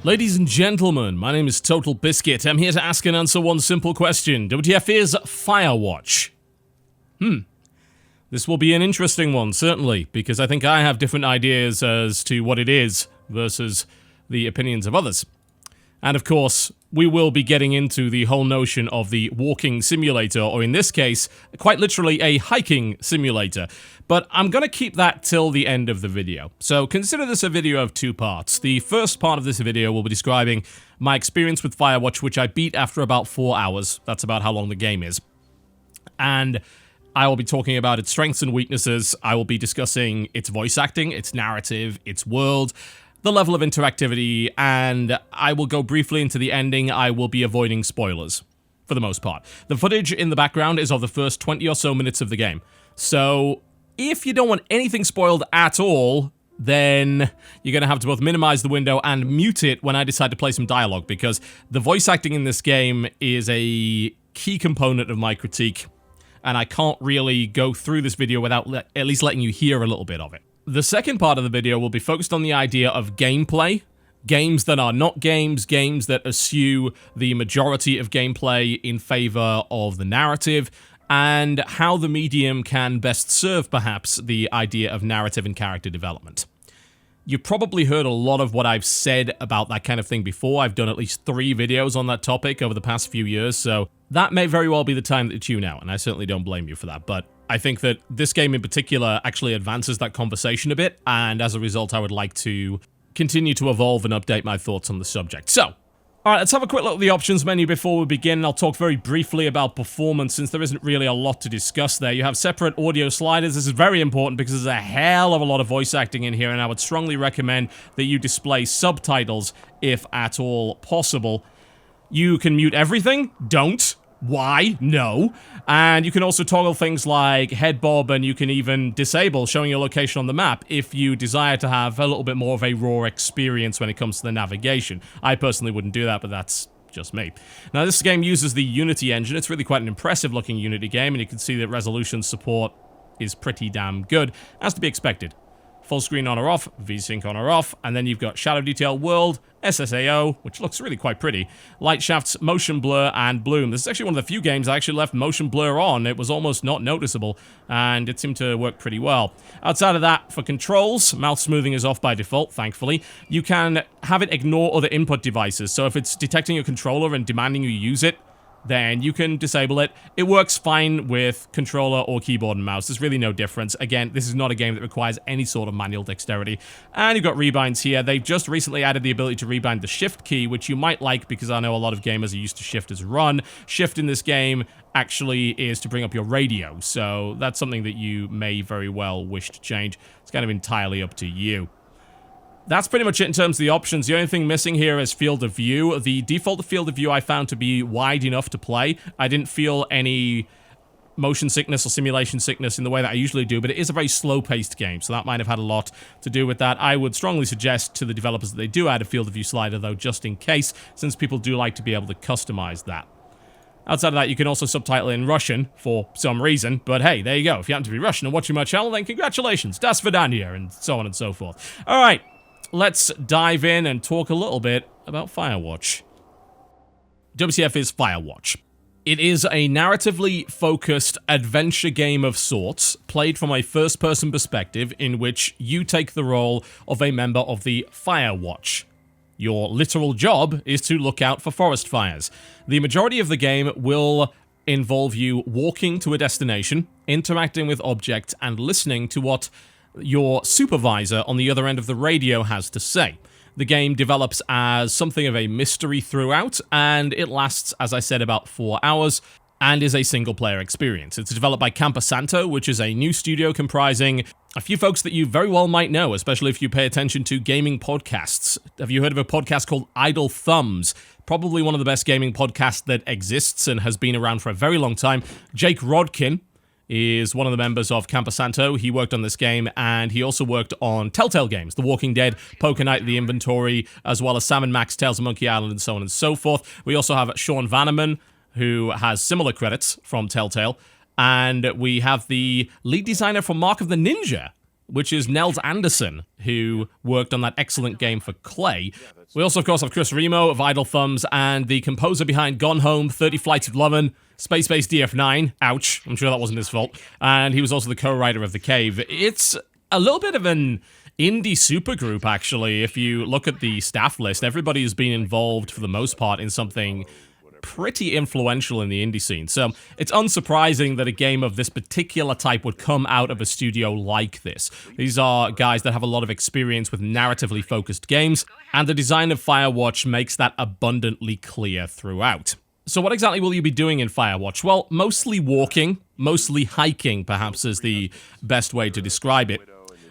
Ladies and gentlemen, my name is TotalBiscuit. I'm here to ask and answer one simple question. WTF is Firewatch? This will be an interesting one, certainly, because I think I have different ideas as to what it is versus the opinions of others. And of course, we will be getting into the whole notion of the walking simulator, or in this case, quite literally a hiking simulator. But I'm going to keep that till the end of the video. So consider this a video of two parts. The first part of this video will be describing my experience with Firewatch, which I beat after about 4 hours. That's about how long the game is. And I will be talking about its strengths and weaknesses. I will be discussing its voice acting, its narrative, its world, the level of interactivity, and I will go briefly into the ending. I will be avoiding spoilers, for the most part. The footage in the background is of the first 20 or so minutes of the game. So, if you don't want anything spoiled at all, then you're going to have to both minimize the window and mute it when I decide to play some dialogue, because the voice acting in this game is a key component of my critique, and I can't really go through this video without at least letting you hear a little bit of it. The second part of the video will be focused on the idea of gameplay, games that are not games, games that eschew the majority of gameplay in favor of the narrative, and how the medium can best serve, perhaps, the idea of narrative and character development. You've probably heard a lot of what I've said about that kind of thing before. I've done at least 3 videos on that topic over the past few years, so that may very well be the time that you tune out, and I certainly don't blame you for that, but I think that this game in particular actually advances that conversation a bit, and as a result, I would like to continue to evolve and update my thoughts on the subject. So, alright, let's have a quick look at the options menu before we begin. I'll talk very briefly about performance, since there isn't really a lot to discuss there. You have separate audio sliders. This is very important because there's a hell of a lot of voice acting in here, and I would strongly recommend that you display subtitles if at all possible. You can mute everything. Don't. Why? No. And you can also toggle things like head bob, and you can even disable showing your location on the map if you desire to have a little bit more of a raw experience when it comes to the navigation. I personally wouldn't do that, but that's just me. Now, this game uses the Unity engine. It's really quite an impressive looking Unity game, and you can see that resolution support is pretty damn good, as to be expected. Full screen on or off, VSync on or off, and then you've got Shadow Detail World, SSAO, which looks really quite pretty, Light Shafts, Motion Blur, and Bloom. This is actually one of the few games I actually left Motion Blur on. It was almost not noticeable, and it seemed to work pretty well. Outside of that, for controls, mouth smoothing is off by default, thankfully. You can have it ignore other input devices, so if it's detecting your controller and demanding you use it, then you can disable it. It works fine with controller or keyboard and mouse. There's really no difference. Again, this is not a game that requires any sort of manual dexterity. And you've got rebinds here. They've just recently added the ability to rebind the shift key, which you might like because I know a lot of gamers are used to shift as run. Shift in this game actually is to bring up your radio, so that's something that you may very well wish to change. It's kind of entirely up to you. That's pretty much it in terms of the options. The only thing missing here is field of view. The default field of view I found to be wide enough to play. I didn't feel any motion sickness or simulation sickness in the way that I usually do, but it is a very slow-paced game, so that might have had a lot to do with that. I would strongly suggest to the developers that they do add a field of view slider, though, just in case, since people do like to be able to customize that. Outside of that, you can also subtitle in Russian for some reason, but hey, there you go. If you happen to be Russian and watching my channel, then congratulations, das vidaniya, and so on and so forth. Alright. Let's dive in and talk a little bit about Firewatch. WTF is Firewatch. It is a narratively focused adventure game of sorts, played from a first-person perspective in which you take the role of a member of the Firewatch. Your literal job is to look out for forest fires. The majority of the game will involve you walking to a destination, interacting with objects, and listening to what your supervisor on the other end of the radio has to say. The game develops as something of a mystery throughout, and it lasts, as I said, about 4 hours, and is a single-player experience. It's developed by Campo Santo, which is a new studio comprising a few folks that you very well might know, especially if you pay attention to gaming podcasts. Have you heard of a podcast called Idle Thumbs? Probably one of the best gaming podcasts that exists and has been around for a very long time. Jake Rodkin is one of the members of Campo Santo. He worked on this game, and he also worked on Telltale games, The Walking Dead, Poker Night, The Inventory, as well as Sam & Max, Tales of Monkey Island, and so on and so forth. We also have Sean Vanneman, who has similar credits from Telltale, and we have the lead designer for Mark of the Ninja, which is Nels Anderson, who worked on that excellent game for Clay. We also, of course, have Chris Remo of Idle Thumbs and the composer behind Gone Home, 30 Flights of Lovin', Space Base DF9, ouch, I'm sure that wasn't his fault, and he was also the co-writer of The Cave. It's a little bit of an indie supergroup, actually. If you look at the staff list, everybody has been involved, for the most part, in something pretty influential in the indie scene. So it's unsurprising that a game of this particular type would come out of a studio like this. These are guys that have a lot of experience with narratively focused games, and the design of Firewatch makes that abundantly clear throughout. So what exactly will you be doing in Firewatch? Well, mostly walking, mostly hiking, perhaps is the best way to describe it.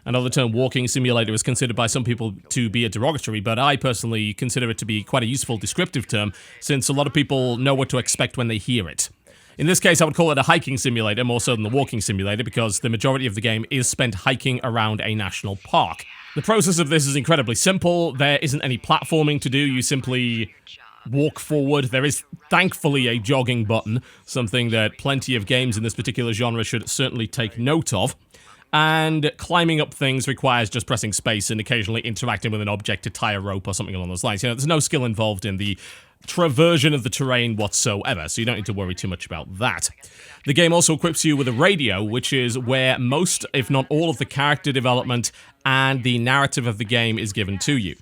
I know the term walking simulator is considered by some people to be a derogatory, but I personally consider it to be quite a useful descriptive term, since a lot of people know what to expect when they hear it. In this case, I would call it a hiking simulator more so than the walking simulator, because the majority of the game is spent hiking around a national park. The process of this is incredibly simple. There isn't any platforming to do. You simply walk forward. There is, thankfully, a jogging button, something that plenty of games in this particular genre should certainly take note of. And climbing up things requires just pressing space and occasionally interacting with an object to tie a rope or something along those lines. You know, there's no skill involved in the traversion of the terrain whatsoever, so you don't need to worry too much about that. The game also equips you with a radio, which is where most, if not all, of the character development and the narrative of the game is given to you.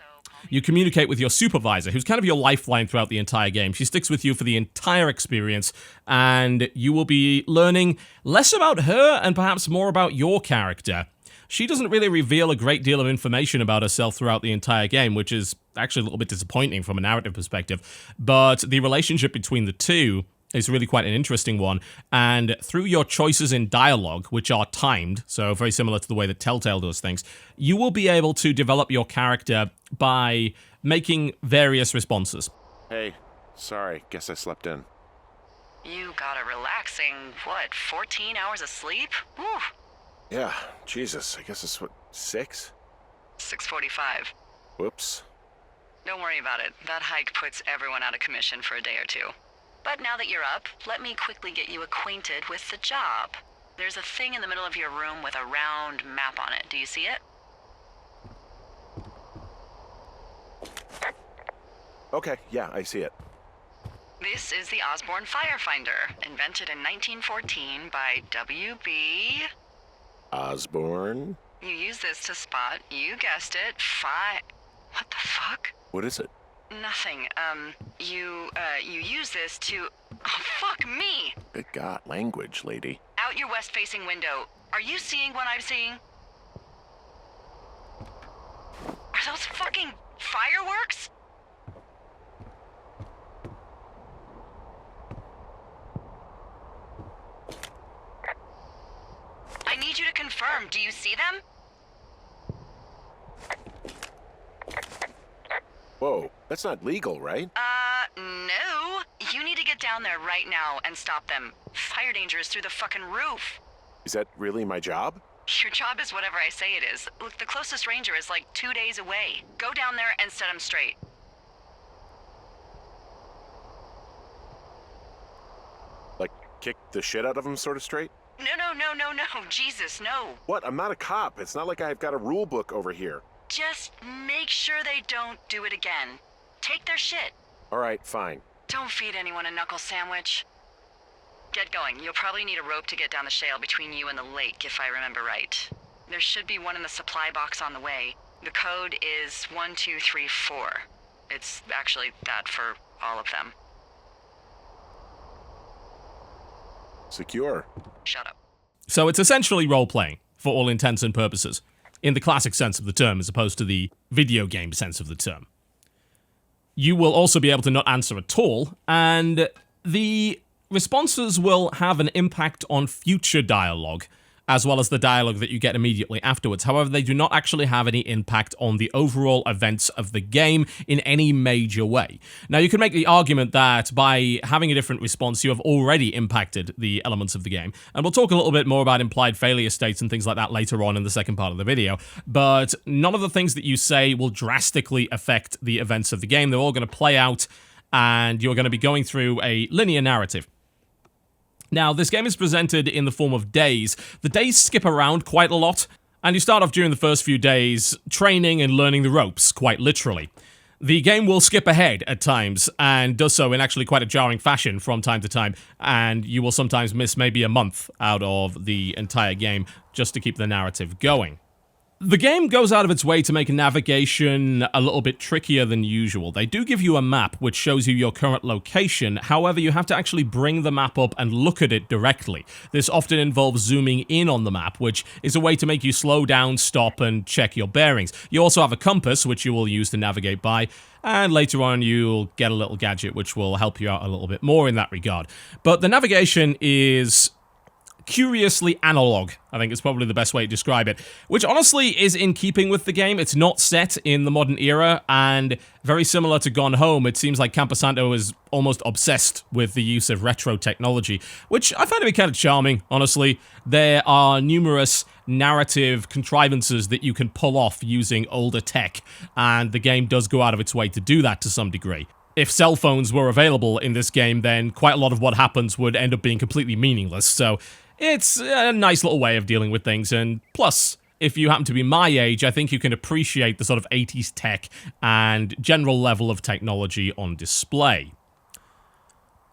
You communicate with your supervisor, who's kind of your lifeline throughout the entire game. She sticks with you for the entire experience, and you will be learning less about her and perhaps more about your character. She doesn't really reveal a great deal of information about herself throughout the entire game, which is actually a little bit disappointing from a narrative perspective, but the relationship between the two is really quite an interesting one, and through your choices in dialogue, which are timed, so very similar to the way that Telltale does things, you will be able to develop your character by making various responses. Hey, sorry, guess I slept in. You got a relaxing, 14 hours of sleep? Whew. Yeah, Jesus, I guess it's 6? 6:45. Whoops. Don't worry about it. That hike puts everyone out of commission for a day or two. But now that you're up, let me quickly get you acquainted with the job. There's a thing in the middle of your room with a round map on it. Do you see it? Okay, yeah, I see it. This is the Osborne Firefinder, invented in 1914 by W.B. Osborne? You use this to spot, you guessed it, What the fuck? What is it? Nothing. You use this to... Oh, fuck me! Good God, language, lady. Out your west-facing window. Are you seeing what I'm seeing? Are those fucking fireworks? I need you to confirm. Do you see them? Whoa, that's not legal, right? No. You need to get down there right now and stop them. Fire danger is through the fucking roof. Is that really my job? Your job is whatever I say it is. Look, the closest ranger is like 2 days away. Go down there and set them straight. Like, kick the shit out of them sort of straight? No. Jesus, no. What? I'm not a cop. It's not like I've got a rule book over here. Just make sure they don't do it again. Take their shit. All right, fine. Don't feed anyone a knuckle sandwich. Get going. You'll probably need a rope to get down the shale between you and the lake, if I remember right. There should be one in the supply box on the way. The code is 1234. It's actually that for all of them. Secure. Shut up. So it's essentially role-playing, for all intents and purposes, in the classic sense of the term, as opposed to the video game sense of the term. You will also be able to not answer at all, and the responses will have an impact on future dialogue, as well as the dialogue that you get immediately afterwards. However, they do not actually have any impact on the overall events of the game in any major way. Now, you can make the argument that by having a different response, you have already impacted the elements of the game. And we'll talk a little bit more about implied failure states and things like that later on in the second part of the video. But none of the things that you say will drastically affect the events of the game. They're all going to play out, and you're going to be going through a linear narrative. Now, this game is presented in the form of days. The days skip around quite a lot. And you start off during the first few days training and learning the ropes, quite literally. The game will skip ahead at times, and does so in actually quite a jarring fashion from time to time, and you will sometimes miss maybe a month out of the entire game just to keep the narrative going. The game goes out of its way to make navigation a little bit trickier than usual. They do give you a map which shows you your current location, however you have to actually bring the map up and look at it directly. This often involves zooming in on the map, which is a way to make you slow down, stop, and check your bearings. You also have a compass, which you will use to navigate by, and later on you'll get a little gadget which will help you out a little bit more in that regard. But the navigation is curiously analog, I think is probably the best way to describe it, which honestly is in keeping with the game. It's not set in the modern era, and very similar to Gone Home, it seems like Campo Santo is almost obsessed with the use of retro technology, which I find to be kind of charming, honestly. There are numerous narrative contrivances that you can pull off using older tech, and the game does go out of its way to do that to some degree. If cell phones were available in this game, then quite a lot of what happens would end up being completely meaningless, so it's a nice little way of dealing with things, and plus, if you happen to be my age, I think you can appreciate the sort of 80s tech and general level of technology on display.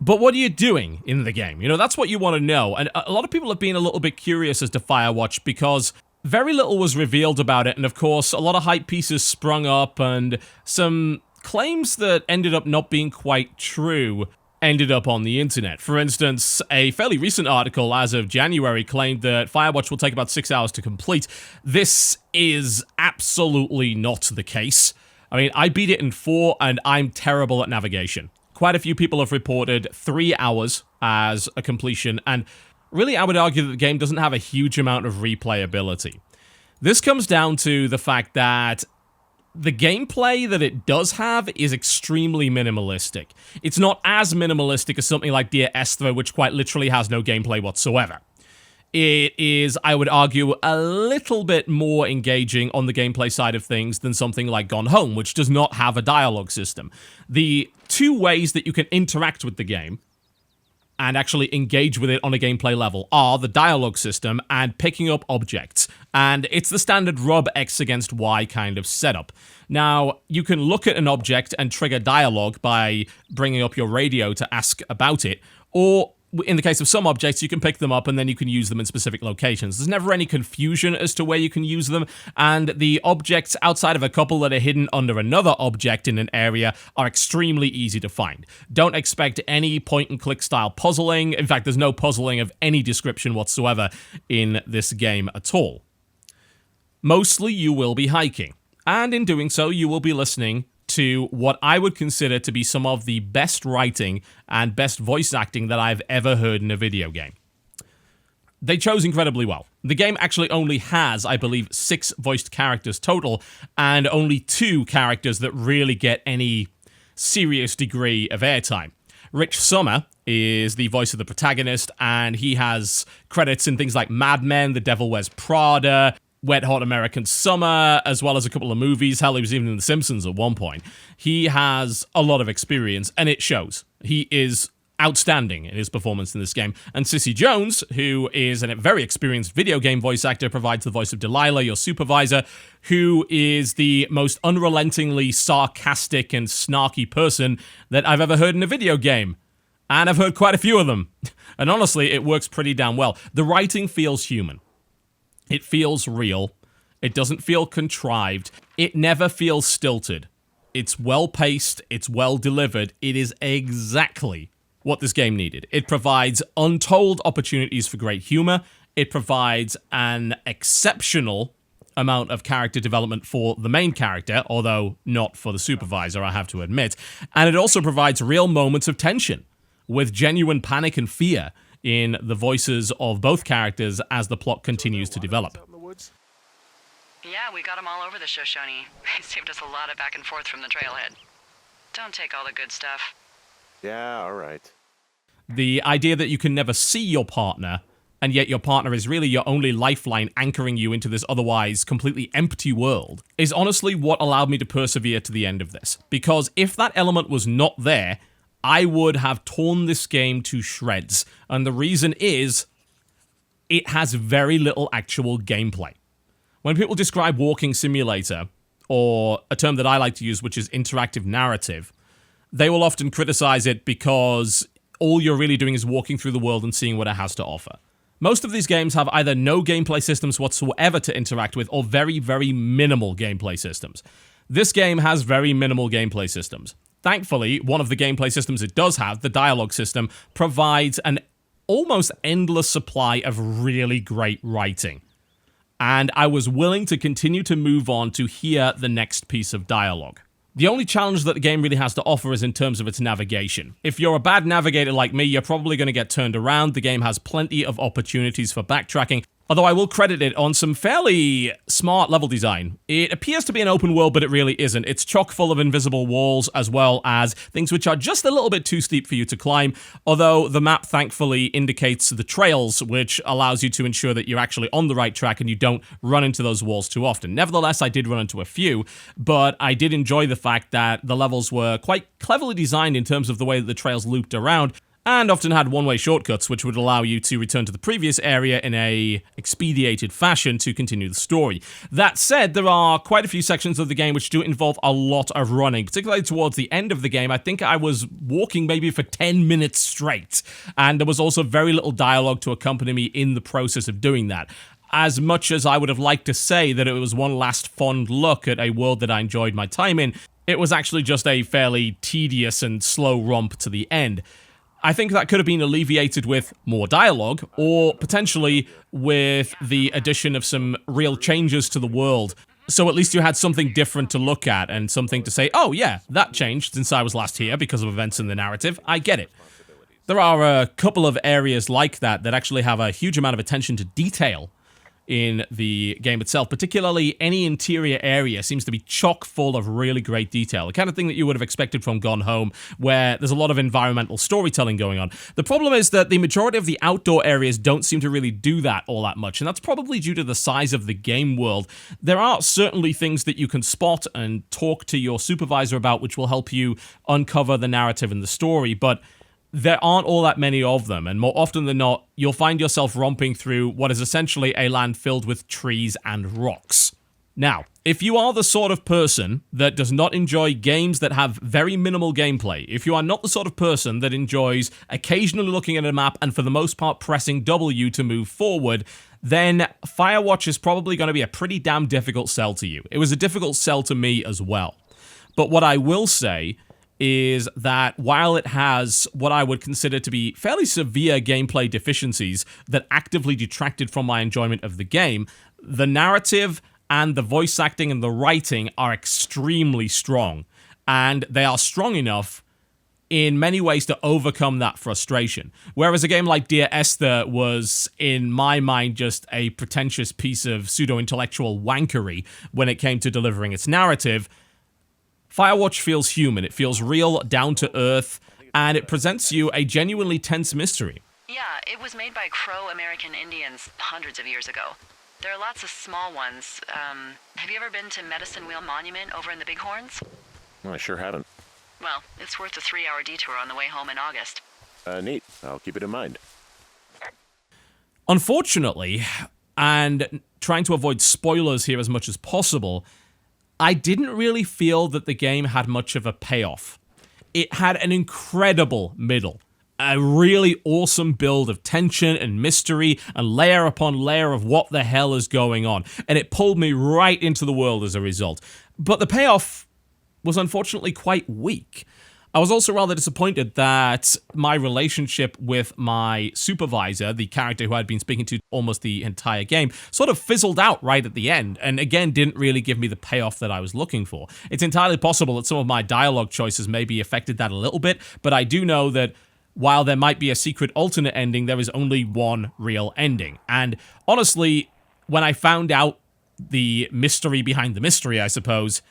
But what are you doing in the game? You know, that's what you want to know, and a lot of people have been a little bit curious as to Firewatch because very little was revealed about it, and of course, a lot of hype pieces sprung up, and some claims that ended up not being quite true ended up on the internet. For instance, a fairly recent article as of January claimed that Firewatch will take about 6 hours to complete. This is absolutely not the case. I mean, I beat it in 4, and I'm terrible at navigation. Quite a few people have reported 3 hours as a completion, and really I would argue that the game doesn't have a huge amount of replayability. This comes down to the fact that the gameplay that it does have is extremely minimalistic. It's not as minimalistic as something like Dear Esther, which quite literally has no gameplay whatsoever. It is, I would argue, a little bit more engaging on the gameplay side of things than something like Gone Home, which does not have a dialogue system. The two ways that you can interact with the game and actually engage with it on a gameplay level are the dialogue system and picking up objects. And it's the standard rub X against Y kind of setup. Now, you can look at an object and trigger dialogue by bringing up your radio to ask about it, or in the case of some objects, you can pick them up and then you can use them in specific locations. There's never any confusion as to where you can use them, and the objects outside of a couple that are hidden under another object in an area are extremely easy to find. Don't expect any point-and-click style puzzling. In fact, there's no puzzling of any description whatsoever in this game at all. Mostly you will be hiking, and in doing so, you will be listening to what I would consider to be some of the best writing and best voice acting that I've ever heard in a video game. They chose incredibly well. The game actually only has, I believe, 6 voiced characters total, and only 2 characters that really get any serious degree of airtime. Rich Sommer is the voice of the protagonist, and he has credits in things like Mad Men, The Devil Wears Prada, Wet Hot American Summer, as well as a couple of movies. Hell, he was even in The Simpsons at one point. He has a lot of experience, and it shows. He is outstanding in his performance in this game. And Cissy Jones, who is a very experienced video game voice actor, provides the voice of Delilah, your supervisor, who is the most unrelentingly sarcastic and snarky person that I've ever heard in a video game. And I've heard quite a few of them. And honestly, it works pretty damn well. The writing feels human. It feels real. It doesn't feel contrived. It never feels stilted. It's well-paced. It's well-delivered. It is exactly what this game needed. It provides untold opportunities for great humor. It provides an exceptional amount of character development for the main character, although not for the supervisor, I have to admit. And it also provides real moments of tension with genuine panic and fear in the voices of both characters as the plot continues to develop. Yeah, we got them all over the Shoshone. They saved us a lot of back and forth from the trailhead. Don't take all the good stuff. Yeah, all right. The idea that you can never see your partner, and yet your partner is really your only lifeline anchoring you into this otherwise completely empty world, is honestly what allowed me to persevere to the end of this. Because if that element was not there, I would have torn this game to shreds. And the reason is, it has very little actual gameplay. When people describe walking simulator, or a term that I like to use, which is interactive narrative, they will often criticize it because all you're really doing is walking through the world and seeing what it has to offer. Most of these games have either no gameplay systems whatsoever to interact with, or very, very minimal gameplay systems. This game has very minimal gameplay systems. Thankfully, one of the gameplay systems it does have, the dialogue system, provides an almost endless supply of really great writing. And I was willing to continue to move on to hear the next piece of dialogue. The only challenge that the game really has to offer is in terms of its navigation. If you're a bad navigator like me, you're probably going to get turned around. The game has plenty of opportunities for backtracking, although I will credit it on some fairly smart level design. It appears to be an open world, but it really isn't. It's chock full of invisible walls, as well as things which are just a little bit too steep for you to climb, although the map thankfully indicates the trails, which allows you to ensure that you're actually on the right track and you don't run into those walls too often. Nevertheless, I did run into a few, but I did enjoy the fact that the levels were quite cleverly designed in terms of the way that the trails looped around, and often had one-way shortcuts, which would allow you to return to the previous area in a expedited fashion to continue the story. That said, there are quite a few sections of the game which do involve a lot of running, particularly towards the end of the game. I think I was walking maybe for 10 minutes straight, and there was also very little dialogue to accompany me in the process of doing that. As much as I would have liked to say that it was one last fond look at a world that I enjoyed my time in, it was actually just a fairly tedious and slow romp to the end. I think that could have been alleviated with more dialogue, or potentially with the addition of some real changes to the world. So at least you had something different to look at, and something to say, oh yeah, that changed since I was last here because of events in the narrative. I get it. There are a couple of areas like that that actually have a huge amount of attention to detail in the game itself. Particularly any interior area seems to be chock full of really great detail. The kind of thing that you would have expected from Gone Home, where there's a lot of environmental storytelling going on. The problem is that the majority of the outdoor areas don't seem to really do that all that much, and that's probably due to the size of the game world. There are certainly things that you can spot and talk to your supervisor about which will help you uncover the narrative and the story, but there aren't all that many of them, and more often than not, you'll find yourself romping through what is essentially a land filled with trees and rocks. Now, if you are the sort of person that does not enjoy games that have very minimal gameplay, if you are not the sort of person that enjoys occasionally looking at a map and for the most part pressing W to move forward, then Firewatch is probably going to be a pretty damn difficult sell to you. It was a difficult sell to me as well. But what I will say is that while it has what I would consider to be fairly severe gameplay deficiencies that actively detracted from my enjoyment of the game, the narrative and the voice acting and the writing are extremely strong, and they are strong enough in many ways to overcome that frustration. Whereas a game like Dear Esther was, in my mind, just a pretentious piece of pseudo-intellectual wankery when it came to delivering its narrative, Firewatch feels human. It feels real, down to earth, and it presents you a genuinely tense mystery. Yeah, it was made by Crow American Indians hundreds of years ago. There are lots of small ones. Have you ever been to Medicine Wheel Monument over in the Bighorns? Well, I sure haven't. Well, it's worth a 3-hour detour on the way home in August. Neat. I'll keep it in mind. Unfortunately, and trying to avoid spoilers here as much as possible, I didn't really feel that the game had much of a payoff. It had an incredible middle, a really awesome build of tension and mystery and layer upon layer of what the hell is going on, and it pulled me right into the world as a result. But the payoff was unfortunately quite weak. I was also rather disappointed that my relationship with my supervisor, the character who I'd been speaking to almost the entire game, sort of fizzled out right at the end, and again didn't really give me the payoff that I was looking for. It's entirely possible that some of my dialogue choices maybe affected that a little bit, but I do know that while there might be a secret alternate ending, there is only one real ending. And honestly, when I found out the mystery behind the mystery, I suppose,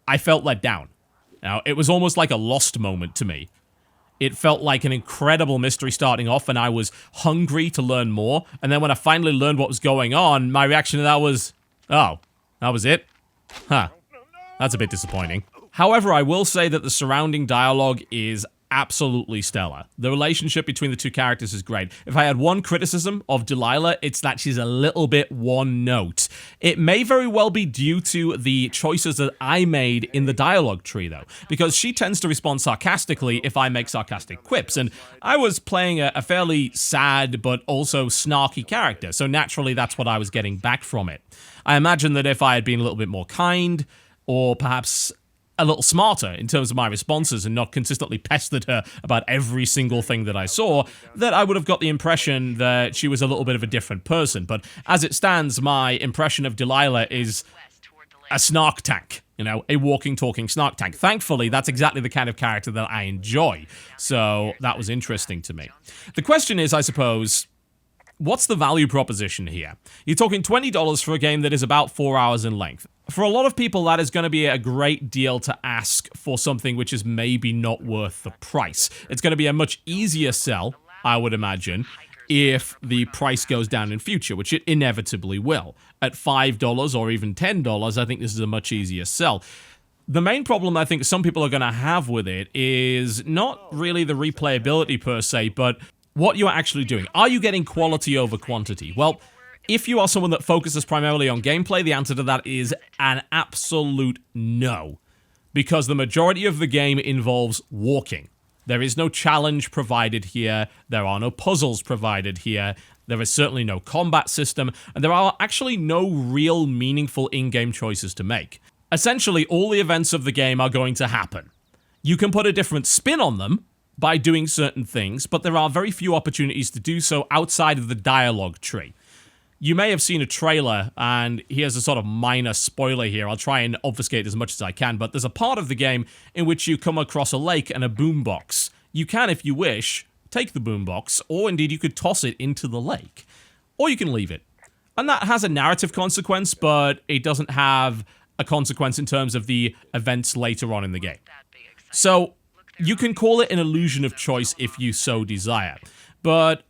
I felt let down. Now, it was almost like a lost moment to me. It felt like an incredible mystery starting off, and I was hungry to learn more. And then when I finally learned what was going on, my reaction to that was, oh, that was it? Huh. That's a bit disappointing. However, I will say that the surrounding dialogue is absolutely stellar. The relationship between the two characters is great. If I had one criticism of Delilah, it's that she's a little bit one note. It may very well be due to the choices that I made in the dialogue tree, though, because she tends to respond sarcastically if I make sarcastic quips, and I was playing a fairly sad but also snarky character, so naturally that's what I was getting back from it. I imagine that if I had been a little bit more kind, or perhaps a little smarter in terms of my responses and not consistently pestered her about every single thing that I saw, that I would have got the impression that she was a little bit of a different person. But as it stands, my impression of Delilah is a snark tank, you know, a walking, talking snark tank. Thankfully, that's exactly the kind of character that I enjoy. So that was interesting to me. The question is, I suppose, what's the value proposition here? You're talking $20 for a game that is about 4 hours in length. For a lot of people, that is going to be a great deal to ask for something which is maybe not worth the price. It's going to be a much easier sell, I would imagine, if the price goes down in future, which it inevitably will. At $5 or even $10, I think this is a much easier sell. The main problem I think some people are going to have with it is not really the replayability per se, but what you're actually doing. Are you getting quality over quantity? Well, if you are someone that focuses primarily on gameplay, the answer to that is an absolute no. Because the majority of the game involves walking. There is no challenge provided here, there are no puzzles provided here, there is certainly no combat system, and there are actually no real meaningful in-game choices to make. Essentially, all the events of the game are going to happen. You can put a different spin on them by doing certain things, but there are very few opportunities to do so outside of the dialogue tree. You may have seen a trailer, and here's a sort of minor spoiler here. I'll try and obfuscate as much as I can, but there's a part of the game in which you come across a lake and a boombox. You can, if you wish, take the boombox, or indeed you could toss it into the lake. Or you can leave it. And that has a narrative consequence, but it doesn't have a consequence in terms of the events later on in the game. So, you can call it an illusion of choice if you so desire. But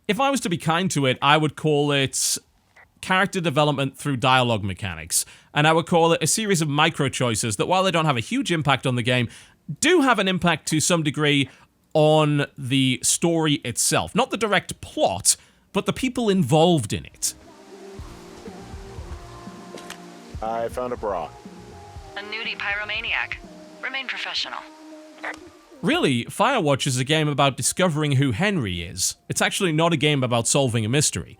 if I was to be kind to it, I would call it character development through dialogue mechanics. And I would call it a series of micro-choices that, while they don't have a huge impact on the game, do have an impact to some degree on the story itself. Not the direct plot, but the people involved in it. I found a bra. A nudie pyromaniac. Remain professional. Really, Firewatch is a game about discovering who Henry is. It's actually not a game about solving a mystery.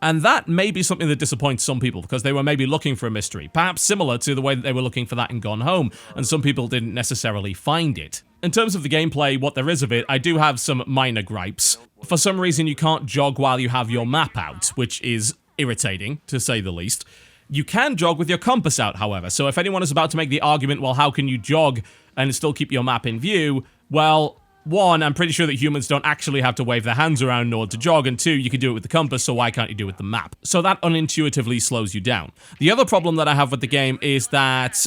And that may be something that disappoints some people, because they were maybe looking for a mystery, perhaps similar to the way that they were looking for that in Gone Home, and some people didn't necessarily find it. In terms of the gameplay, what there is of it, I do have some minor gripes. For some reason, you can't jog while you have your map out, which is irritating, to say the least. You can jog with your compass out, however, so if anyone is about to make the argument, well, how can you jog and still keep your map in view? Well, one, I'm pretty sure that humans don't actually have to wave their hands around in order to jog, and two, you can do it with the compass, so why can't you do it with the map? So that unintuitively slows you down. The other problem that I have with the game is that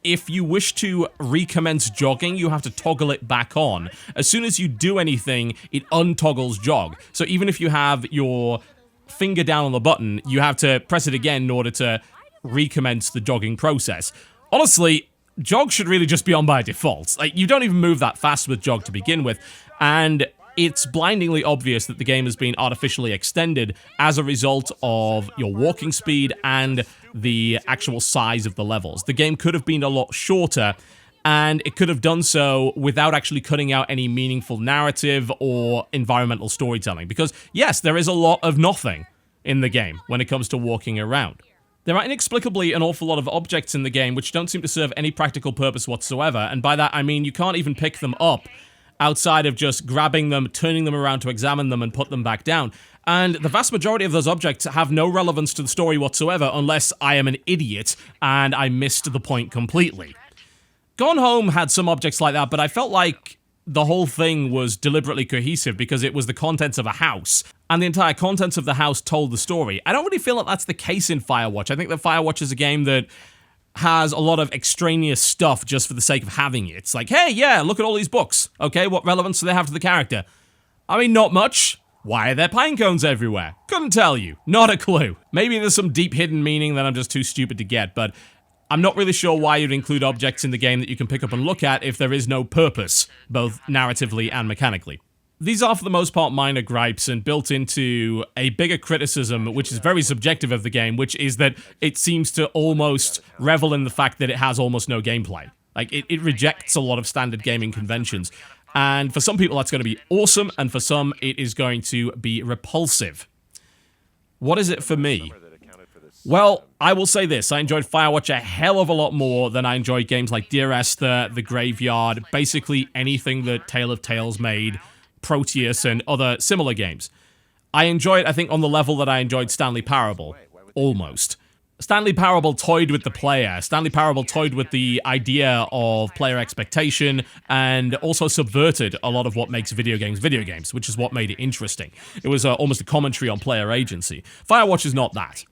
if you wish to recommence jogging, you have to toggle it back on. As soon as you do anything, it untoggles jog. So even if you have your finger down on the button, you have to press it again in order to recommence the jogging process. Honestly, jog should really just be on by default. Like, you don't even move that fast with jog to begin with, and it's blindingly obvious that the game has been artificially extended as a result of your walking speed and the actual size of the levels. The game could have been a lot shorter, and it could have done so without actually cutting out any meaningful narrative or environmental storytelling. Because, yes, there is a lot of nothing in the game when it comes to walking around. There are inexplicably an awful lot of objects in the game which don't seem to serve any practical purpose whatsoever, and by that I mean you can't even pick them up outside of just grabbing them, turning them around to examine them, and put them back down. And the vast majority of those objects have no relevance to the story whatsoever unless I am an idiot and I missed the point completely. Gone Home had some objects like that, but I felt like the whole thing was deliberately cohesive because it was the contents of a house, and the entire contents of the house told the story. I don't really feel that that's the case in Firewatch. I think that Firewatch is a game that has a lot of extraneous stuff just for the sake of having it. It's like, hey, yeah, look at all these books. Okay, what relevance do they have to the character? I mean, not much. Why are there pine cones everywhere? Couldn't tell you. Not a clue. Maybe there's some deep hidden meaning that I'm just too stupid to get, but I'm not really sure why you'd include objects in the game that you can pick up and look at if there is no purpose, both narratively and mechanically. These are for the most part minor gripes and built into a bigger criticism, which is very subjective of the game, which is that it seems to almost revel in the fact that it has almost no gameplay. Like, it rejects a lot of standard gaming conventions. And for some people that's going to be awesome, and for some it is going to be repulsive. What is it for me? Well, I will say this, I enjoyed Firewatch a hell of a lot more than I enjoyed games like Dear Esther, The Graveyard, basically anything that Tale of Tales made, Proteus, and other similar games. I enjoyed, I think, on the level that I enjoyed Stanley Parable. Almost. Stanley Parable toyed with the player. Stanley Parable toyed with the idea of player expectation and also subverted a lot of what makes video games, which is what made it interesting. It was almost a commentary on player agency. Firewatch is not that.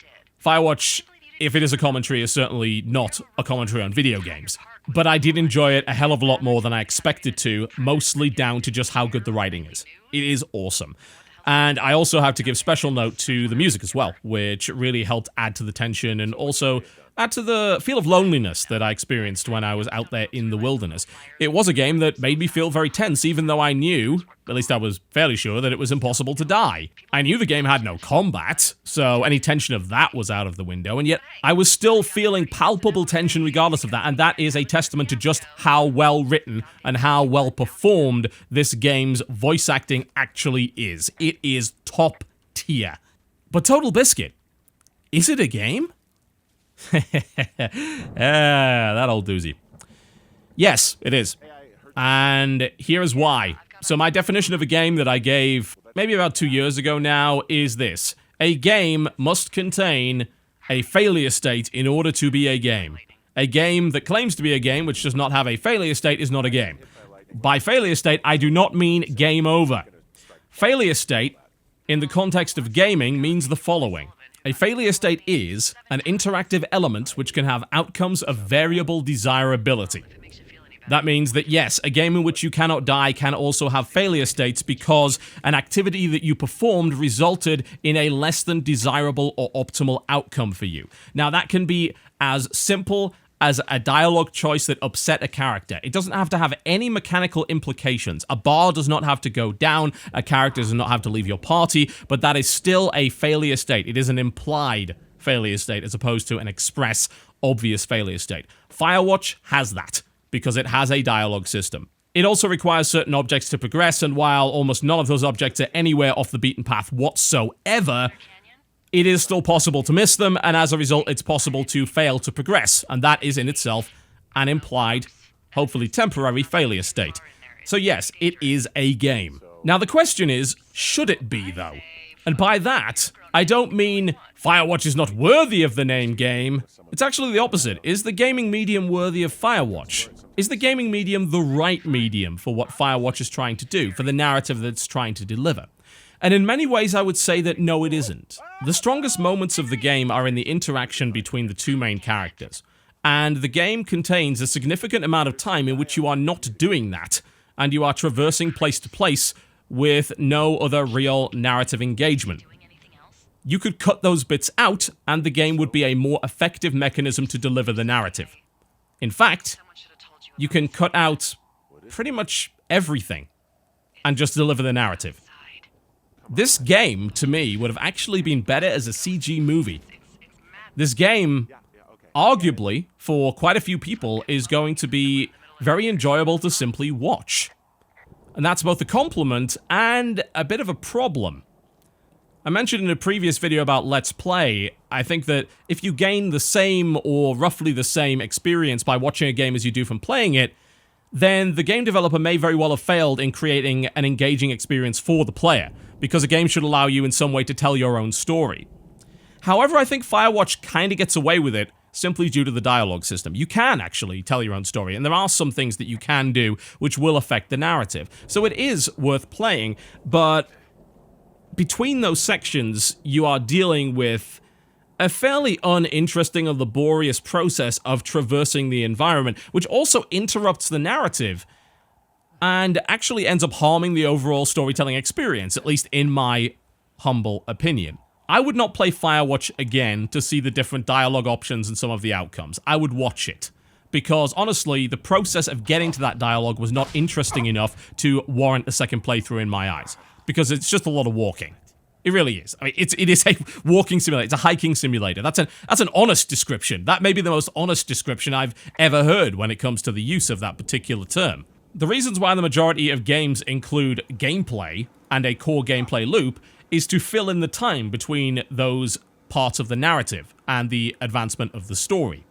Firewatch, if it is a commentary, is certainly not a commentary on video games. But I did enjoy it a hell of a lot more than I expected to, mostly down to just how good the writing is. It is awesome. And I also have to give special note to the music as well, which really helped add to the tension and also add to the feel of loneliness that I experienced when I was out there in the wilderness. It was a game that made me feel very tense, even though I knew, at least I was fairly sure, that it was impossible to die. I knew the game had no combat, so any tension of that was out of the window, and yet I was still feeling palpable tension regardless of that, and that is a testament to just how well written and how well performed this game's voice acting actually is. It is top tier. But TotalBiscuit, is it a game? That old doozy. Yes, it is. And here is why. So my definition of a game that I gave maybe about 2 years ago now is this. A game must contain a failure state in order to be a game. A game that claims to be a game which does not have a failure state is not a game. By failure state, I do not mean game over. Failure state, in the context of gaming, means the following. A failure state is an interactive element which can have outcomes of variable desirability. That means that yes, a game in which you cannot die can also have failure states because an activity that you performed resulted in a less than desirable or optimal outcome for you. Now that can be as simple as a dialogue choice that upset a character. It doesn't have to have any mechanical implications. A bar does not have to go down, a character does not have to leave your party, but that is still a failure state. It is an implied failure state as opposed to an express, obvious failure state. Firewatch has that, because it has a dialogue system. It also requires certain objects to progress, and while almost none of those objects are anywhere off the beaten path whatsoever, it is still possible to miss them, and as a result, it's possible to fail to progress, and that is in itself an implied, hopefully temporary, failure state. So yes, it is a game. Now the question is, should it be, though? And by that, I don't mean Firewatch is not worthy of the name game. It's actually the opposite. Is the gaming medium worthy of Firewatch? Is the gaming medium the right medium for what Firewatch is trying to do, for the narrative that it's trying to deliver? And in many ways, I would say that no, it isn't. The strongest moments of the game are in the interaction between the two main characters. And the game contains a significant amount of time in which you are not doing that, and you are traversing place to place with no other real narrative engagement. You could cut those bits out, and the game would be a more effective mechanism to deliver the narrative. In fact, you can cut out pretty much everything and just deliver the narrative. This game, to me, would have actually been better as a CG movie. This game, arguably, for quite a few people, is going to be very enjoyable to simply watch. And that's both a compliment and a bit of a problem. I mentioned in a previous video about Let's Play, I think that if you gain the same or roughly the same experience by watching a game as you do from playing it, then the game developer may very well have failed in creating an engaging experience for the player, because a game should allow you in some way to tell your own story. However, I think Firewatch kind of gets away with it simply due to the dialogue system. You can actually tell your own story, and there are some things that you can do which will affect the narrative. So it is worth playing, but between those sections, you are dealing with a fairly uninteresting or laborious process of traversing the environment, which also interrupts the narrative and actually ends up harming the overall storytelling experience, at least in my humble opinion. I would not play Firewatch again to see the different dialogue options and some of the outcomes. I would watch it. Because, honestly, the process of getting to that dialogue was not interesting enough to warrant a second playthrough in my eyes. Because it's just a lot of walking. It really is. I mean, it is a walking simulator. It's a hiking simulator. That's an honest description. That may be the most honest description I've ever heard when it comes to the use of that particular term. The reasons why the majority of games include gameplay and a core gameplay loop is to fill in the time between those parts of the narrative and the advancement of the story.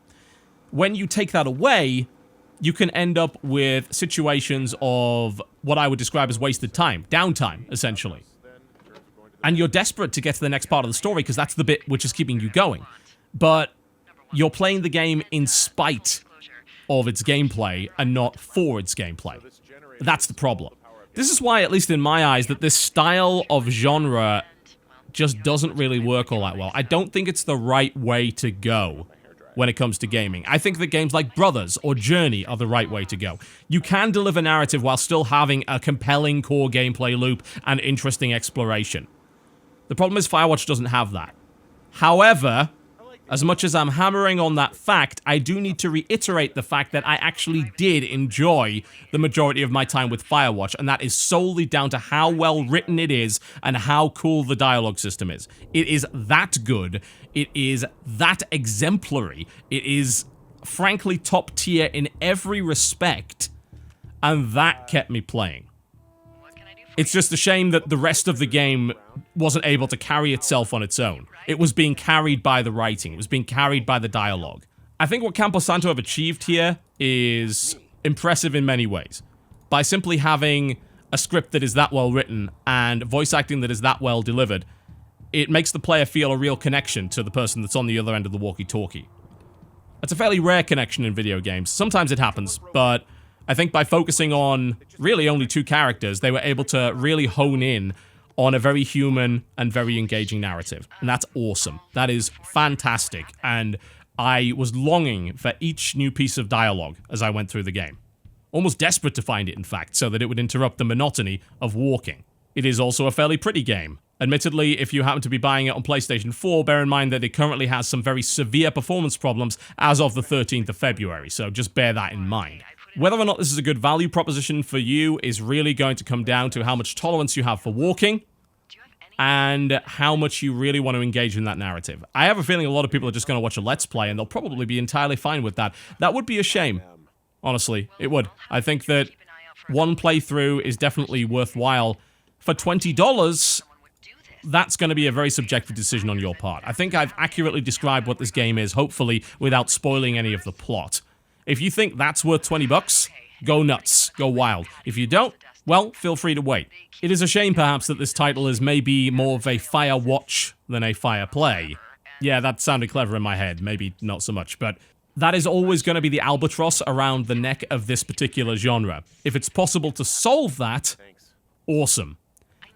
When you take that away, you can end up with situations of what I would describe as wasted time, downtime, essentially. And you're desperate to get to the next part of the story because that's the bit which is keeping you going. But you're playing the game in spite of its gameplay and not for its gameplay. That's the problem. This is why, at least in my eyes, that this style of genre just doesn't really work all that well. I don't think it's the right way to go when it comes to gaming. I think that games like Brothers or Journey are the right way to go. You can deliver narrative while still having a compelling core gameplay loop and interesting exploration. The problem is Firewatch doesn't have that. However, as much as I'm hammering on that fact, I do need to reiterate the fact that I actually did enjoy the majority of my time with Firewatch, and that is solely down to how well written it is and how cool the dialogue system is. It is that good. It is that exemplary. It is, frankly, top tier in every respect, and that kept me playing. It's just a shame that the rest of the game wasn't able to carry itself on its own. It was being carried by the writing. It was being carried by the dialogue. I think what Campo Santo have achieved here is impressive in many ways. By simply having a script that is that well written and voice acting that is that well delivered, it makes the player feel a real connection to the person that's on the other end of the walkie-talkie. It's a fairly rare connection in video games. Sometimes it happens, but I think by focusing on really only two characters, they were able to really hone in on a very human and very engaging narrative. And that's awesome. That is fantastic. And I was longing for each new piece of dialogue as I went through the game. Almost desperate to find it, in fact, so that it would interrupt the monotony of walking. It is also a fairly pretty game. Admittedly, if you happen to be buying it on PlayStation 4, bear in mind that it currently has some very severe performance problems as of the 13th of February, so just bear that in mind. Whether or not this is a good value proposition for you is really going to come down to how much tolerance you have for walking and how much you really want to engage in that narrative. I have a feeling a lot of people are just going to watch a Let's Play and they'll probably be entirely fine with that. That would be a shame. Honestly, it would. I think that one playthrough is definitely worthwhile. For $20, that's going to be a very subjective decision on your part. I think I've accurately described what this game is, hopefully, without spoiling any of the plot. If you think that's worth $20, go nuts, go wild. If you don't, well, feel free to wait. It is a shame, perhaps, that this title is maybe more of a Firewatch than a Fireplay. Yeah, that sounded clever in my head, maybe not so much, but that is always going to be the albatross around the neck of this particular genre. If it's possible to solve that, awesome.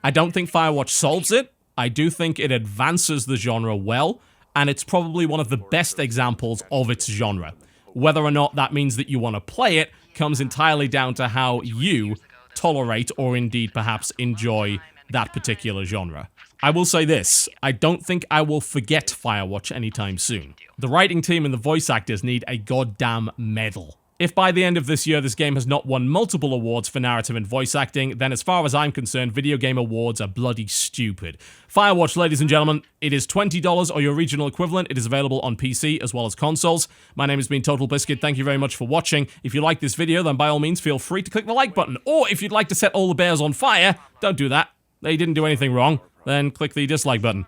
I don't think Firewatch solves it. I do think it advances the genre well, and it's probably one of the best examples of its genre. Whether or not that means that you want to play it comes entirely down to how you tolerate or indeed perhaps enjoy that particular genre. I will say this, I don't think I will forget Firewatch anytime soon. The writing team and the voice actors need a goddamn medal. If by the end of this year this game has not won multiple awards for narrative and voice acting, then as far as I'm concerned, video game awards are bloody stupid. Firewatch, ladies and gentlemen, it is $20 or your regional equivalent. It is available on PC as well as consoles. My name has been TotalBiscuit. Thank you very much for watching. If you like this video, then by all means feel free to click the like button. Or if you'd like to set all the bears on fire, don't do that. They didn't do anything wrong. Then click the dislike button.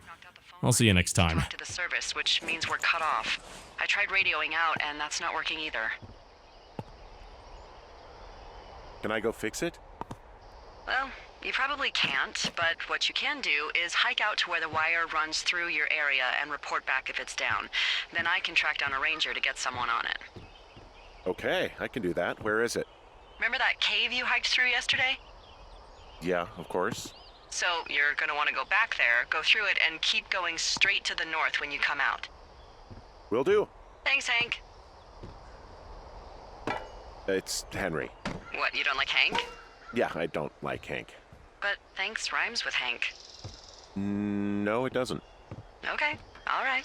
I'll see you next time. To the service, which means we're cut off. I tried radioing out, and that's not working either. Can I go fix it? Well, you probably can't, but what you can do is hike out to where the wire runs through your area and report back if it's down. Then I can track down a ranger to get someone on it. Okay, I can do that. Where is it? Remember that cave you hiked through yesterday? Yeah, of course. So you're gonna want to go back there, go through it, and keep going straight to the north when you come out. Will do. Thanks, Hank. It's Henry. What, you don't like Hank? Yeah, I don't like Hank. But thanks rhymes with Hank. No, it doesn't. Okay, all right.